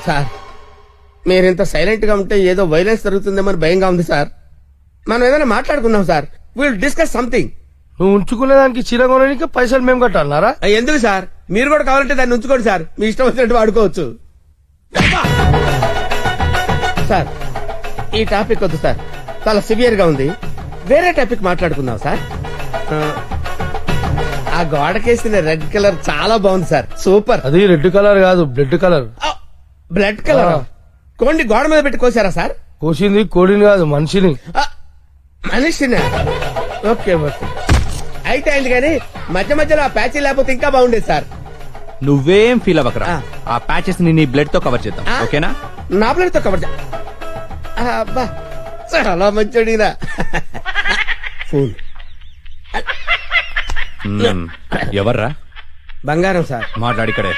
Sir మీరింత silent గా ఉంటే ఏదో వైలెన్స్ జరుగుతుందేమో భయంగా ఉంది సార్. మనం ఏదైనా మాట్లాడుకుందాం సార్. Will discuss something. నువ్వు ఉంచుకునే దానికి చీర కొనడానికి పైసలు మేము కట్టాలన్నారా? ఎందుకు సార్? మీరు కూడా కావాలంటే దాన్ని ఉంచుకోండి సార్. మీ ఇష్టం వచ్చినట్టు వాడుకోవచ్చు సార్. ఈ టాపిక్ వద్దు సార్, చాలా సివియర్ గా ఉంది. వేరే టాపిక్ మాట్లాడుకుందాం సార్. ఆ గోడకేసిన రెడ్ కలర్ చాలా బాగుంది సార్. సూపర్. అది రెడ్ కలర్ కాదు, బ్లడ్ కలర్. Blood colour. కోండి గోడ మీద పెట్టి కోసారా సార్? కోసింది కోడిని కాదు, మనిషిని. మనిషినా? ఓకే ఓకే, అయితే అయింది. కానీ మధ్య మధ్యలో ఆ ప్యాచీ లేకపోతే ఇంకా బాగుండేది సార్. నువ్వేం ఫీల్ అవ్వకరా. ఆ ప్యాచెస్ ని నీ బ్లడ్ తో కవర్ చేద్దాం, ఓకేనా? నా బ్లడ్ తో కవర్ అబ్బా, చాలా మంచోడినా. ఫోన్ ఎవర్రా? బంగారం సార్. మాట్లాడిక్కడే.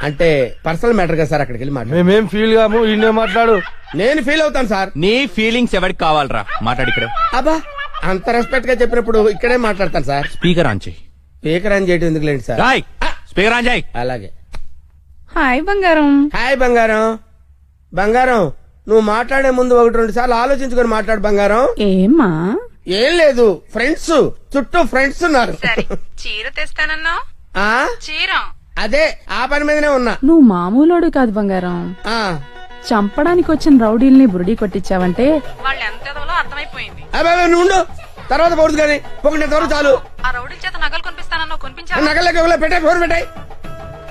అంటే పర్సనల్ మ్యాటర్ కదా సార్, అక్కడికి వెళ్ళి మాట్లాడు. మేమేం ఫీల్ కాము, ఈయనే మాట్లాడు. నేను ఫీల్ అవుతాను సార్. నీ ఫీలింగ్స్ ఎవరికి కావాలరా? మాట్లాడిక్కడే. అబ్బా, అంత రెస్పెక్ట్ గా చెప్పినప్పుడు ఇక్కడే మాట్లాడతాను సార్. స్పీకర్ ఆన్ చేయి. స్పీకర్ ఆన్ చేయడం ఎందుకులేండి సార్. స్పీకర్ ఆన్ చేయి. అలాగే. హాయ్ బంగారం. హాయ్ బంగారం. బంగారం, నువ్వు మాట్లాడే ముందు 1-2 సార్లు ఆలోచించుకొని మాట్లాడు బంగారం. ఏమ్మా? ఏం లేదు, ఫ్రెండ్స్ చుట్టూ ఫ్రెండ్స్ ఉన్నారు. చీర తెస్తానన్నా? చీర అదే ఆ పని మీదనే ఉన్నా. నువ్వు మామూలోడు కాదు బంగారం. చంపడానికి వచ్చిన రౌడీల్ని బురుడి కొట్టించావంటే వాళ్ళు ఎంత అర్థమైపోయింది. నువ్వు ఉండు, తర్వాత పోదు కానీ పొగటి వరకు చాలు. ఆ రౌడీల చేత నగలు కొనిపిస్తానన్నా కొనిపించా? నగలకి పెట్టాయి, ఫోన్ పెట్టాయి.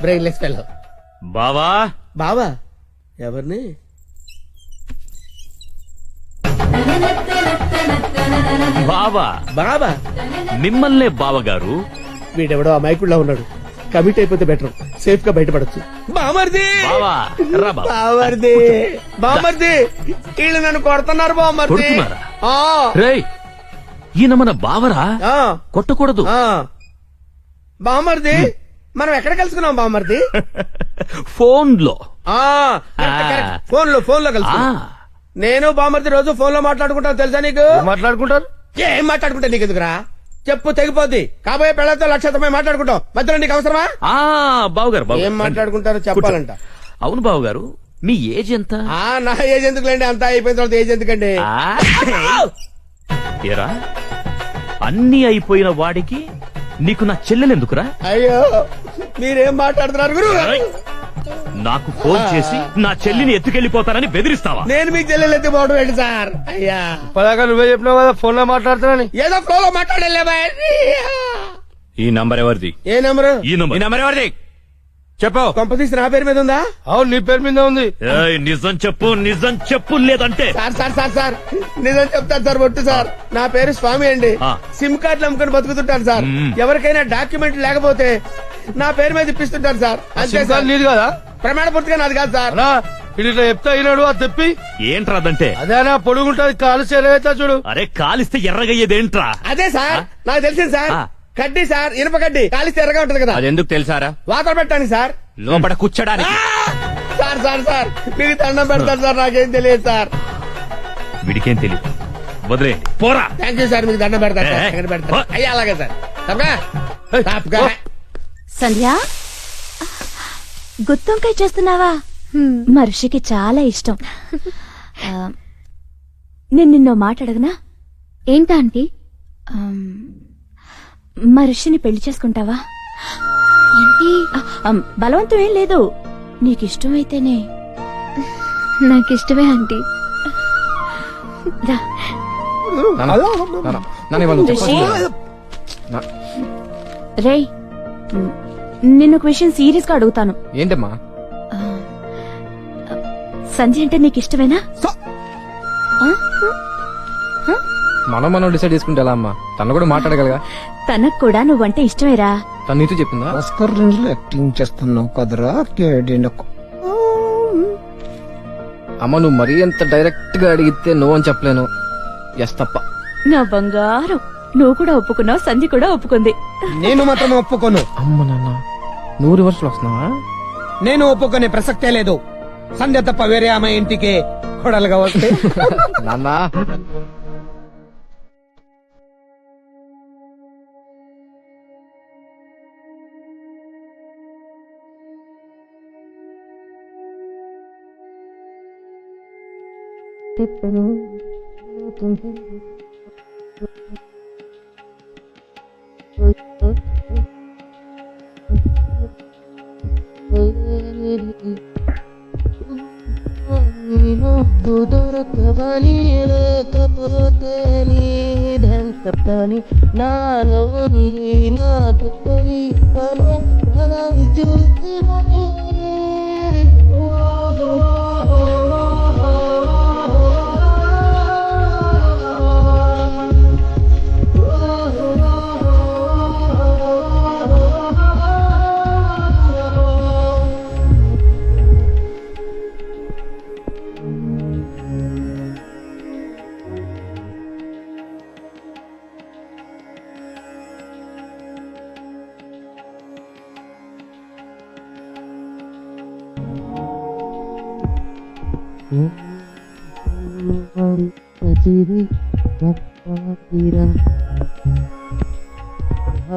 Brainless fellow. బావా. బావా? ఎవరిని? బావా. బాబా? మిమ్మల్నే బావగారు. వీడెవడో అమాయకుడిలా ఉన్నాడు. కమిట్ అయిపోతే బెటర్, సేఫ్ గా బయటపడచ్చు. బామర్ది, బామర్ది, బామర్ది, వీళ్ళు నన్ను కొడుతున్నారు. బామర్ది, ఈయన మన బావరా? కొట్టకూడదు. బామర్ది, మనం ఎక్కడ కలుసుకున్నాం బామర్ది? ఫోన్ లో. ఫోన్ లో కలుసు. నేను బామర్ది రోజు ఫోన్ లో మాట్లాడుకుంటాను, తెలుసా నీకు? మాట్లాడుకుంటారు. ఏం మాట్లాడుకుంటా నీకు ఎందుకురా? చెప్పు, తెగిపోద్ది. కాబోయే పెళ్లతో లక్షతమై మాట్లాడుకుంటాం, మధ్యలో నీకు అవసరమా? బావగారు ఏం మాట్లాడుకుంటారో చెప్పాలంట. అవును బావగారు, మీ ఏజ్ ఎంత? నా ఏజ్ ఎందుకులేండి, అంతా అయిపోయిన తర్వాత ఏజ్ ఎందుకండి? ఏరా, అన్ని అయిపోయిన వాడికి నీకు నా చెల్లెలెందుకురా? అయ్యో, మీరేం మాట్లాడుతున్నారు గురు? నాకు ఫోన్ చేసి నా చెల్లిని ఎత్తుకెళ్లిపోతానని బెదిరిస్తావా? నేను మీ చెల్లెలు ఎత్తిపోవడం ఏంటి సార్? అయ్యా, పదాక నువ్వే చెప్పినావు కదా ఫోన్ లో మాట్లాడుతానని. ఏదో ఫ్లో లో మాట్లాడలే. ఈ నంబర్ ఎవరిది? ఏ నంబరు? ఈ నంబర్ ఎవరిది చెప్పు. కొంపతీసి నా పేరు మీద ఉందా? అవును, నీ పేరు మీద ఉంది. నిజం చెప్పు, నిజం చెప్పు, లేదంటే. సార్ నిజం చెప్తాను సార్, ఒట్టు సార్. నా పేరు స్వామి అండి. సిమ్ కార్డులు అమ్ముకొని బతుకుతుంటాను సార్. ఎవరికైనా డాక్యుమెంట్ లేకపోతే నా పేరు మీద ఇప్పిస్తుంటాను సార్. అంతే సార్. నీది కదా? ప్రమాణ పూర్తిగా నాది కాదు సార్. ఇట్లా చెప్తా అయినాడు, అది తెప్పి. ఏంట్రాదంటే? అదేనా పొడుగుంటది, కాలు చేరవేస్తా చూడు. అరే, కాలిస్తే ఎర్రగయ్యేదేంట్రా? అదే సార్, నాకు తెలిసింది సార్. కడ్డీ సార్, ఇనుప కడ్డీ కాలిస్తే ఎర్రగా ఉంటది కదా. అది ఎందుకు తెలుసారా? వాతలు పెట్టడానికి సార్. లోపల కూర్చోడానికి. సార్ మీకు దండం పెడతాను సార్, నాకేం తెలియదు సార్. వీడికేం తెలియదు, వదిలే పోరా. థ్యాంక్ యూ సార్, మీకు దండం పెడతాను. అయ్యా, అలాగే సార్. సంధ్య, గుత్తొంకాయ చేస్తున్నావా? మర్షికి చాలా ఇష్టం. నేను నిన్నో మాట అడగనా? ఏంటా ఆంటీ? మర్షిని పెళ్లి చేసుకుంటావా? బలవంతం ఏం లేదు, నీకిష్టమైతేనే. నాకిష్టమే ఆంటీ. రేయ్, నిన్న ఒక విషయం సీరియస్ గా అడుగుతాను. ఏంటమ్మా? సంధ్య అంటే నీకు ఇష్టమేనా? మనం డిసైడ్ చేసుకుంటే ఎలా అమ్మా? తను కూడా మాట్లాడగలగా. తనకు కూడా నువ్వంటే ఇష్టమేరా? తను నీతో చెప్పిందా? ఆస్కర్ రేంజ్ లో యాక్టింగ్ చేస్తున్నావు కదరా కేడీనకు. అమ్మ, నువ్వు మరీ ఎంత డైరెక్ట్ గా అడిగితే నువ్వు అని చెప్పలేను. ఎస్ తప్ప. నా బంగారం, నువ్వు కూడా ఒప్పుకున్నావు, సంధ్య కూడా ఒప్పుకుంది. నేను మాత్రం ఒప్పుకోను. అమ్మ నాన్న, నువ్వు రివర్స్ లో వస్తున్నావా? నేను ఒప్పుకునే ప్రసక్తే లేదు. సంధ్య తప్ప వేరే ఆమె ఇంటికి కొడలుగా వస్తే నాన్నా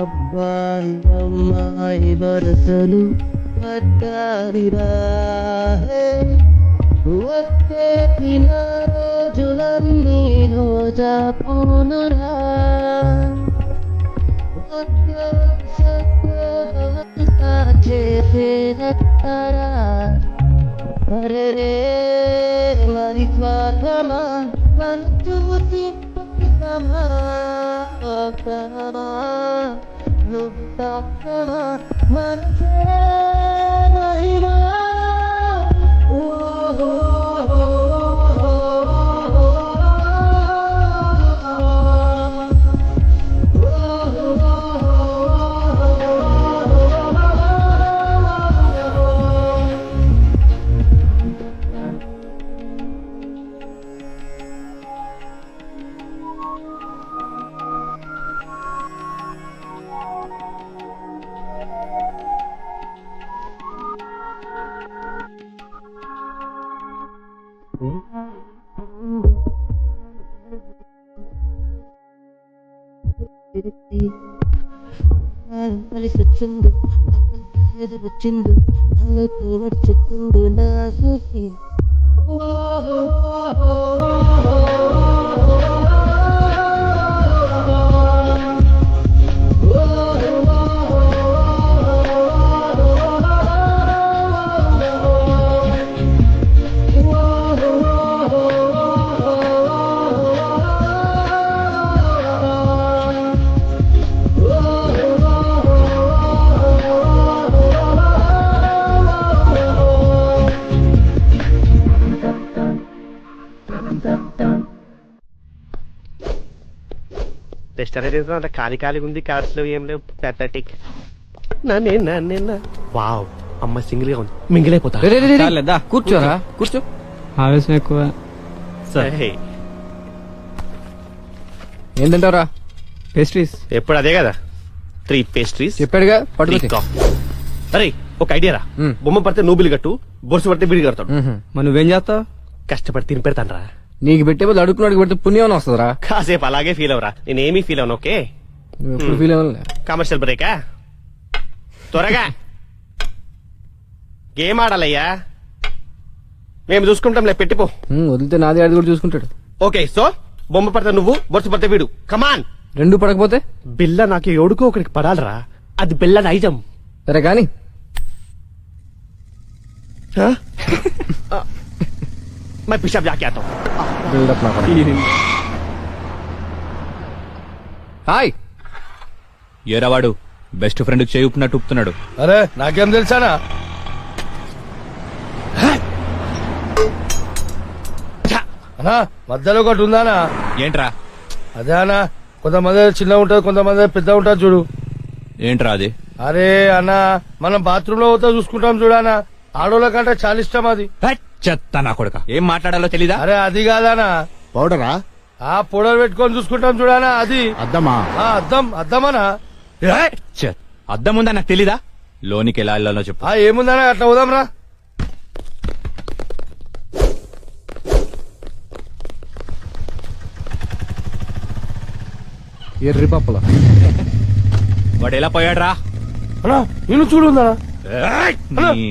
అబ్బాయి వరసలు పడ్డారిరా వచ్చే రోజులన్నీ రోజా పోనురా చేసేదరా అరే మరి స్వార్థమా మన చూసి వచ్చిండు వచ్చిండు వచ్చిండు నా చూసి రెస్టారెంట్ ఖాళీ ఖాళీగా ఉంది, కార్స్ లేవు, ఏం లేవు, పెద్దటిక్. వావ్, అమ్మ సింగిల్ గా ఉంది, మింగిలైపోతా. కూర్చోరా, కూర్చో. ఆవేశం ఎక్కువ. ఏం తింటావురా? పేస్ట్రీస్. ఎప్పుడు అదే కదా, 3 పేస్ట్రీస్. చెప్పాడుగా, పట్టుకో. అరే ఒక ఐడియా రా, బొమ్మ పడితే నువ్వు బిల్లు కట్టు, బొరుసు పడితే బిల్లు కడతాడు. మరి నువ్వేం చేస్తావు? కష్టపడి తిని పెడతాను రా. నీకు పెట్టే బదులు అడుగుతున్నాడికి పెడితే పుణ్యం వస్తుందిరా. కాసేపు అలాగే ఫీల్ అవరా, నేనేమీ ఫీల్ అవను. ఓకే, నువ్వు ఎప్పుడు ఫీల్ అవ్వలే. కమర్షియల్ బ్రేకా, త్వరగా గేమ్ ఆడాలయ్యా, మేము చూసుకుంటాంలే, పెట్టిపో. వదిలితే నాది ఆడి కూడా చూసుకుంటాడు. ఓకే, సో బొమ్మ పడితే నువ్వు, బొరుసు పడితే వీడు. కమాన్. రెండు పడకపోతే బిల్ల నాకు ఎవడుకో ఒకరికి పడాలరా, అది బిల్ల నైజం. సరే కానీ मैं पिशाब जाके आता हूँ. బిల్డప్ నాకు. హాయ్. ఏరావాడు బెస్ట్ ఫ్రెండ్ చేయి ఉప్పినట్టు ఉప్పుతున్నాడు. అరే నాకేం తెలుసానా? అన్నా మధ్యలో ఒకటి ఉందానా? ఏంట్రా? అదే అన్నా, కొంతమంది చిన్న ఉంటది, కొంతమంది పెద్ద ఉంటది చూడు. ఏంట్రా అది? అరే అన్నా, మనం బాత్రూమ్ లో పోతా చూసుకుంటాం చూడనా, ఆడోళ్ళ కంటే చాలా ఇష్టం అది. చెత్త నా కొడుక, ఏం మాట్లాడాలో తెలీదా? అరే అది కాదానా, పౌడరా? ఆ పొడలు పెట్టుకొని చూసుకుంటాం చూడానా, అది అద్దమా? అద్దమనా? అద్దం ఉందా నాకు తెలీదా? లోనికి ఎలా వెళ్ళాలో చెప్పు. ఏముందనా, అట్లా పోదాం రా. ఎర్రి పప్పుల వాడు ఎలా పోయాడు రా? అన్నా నేను చూడు ఉందనా.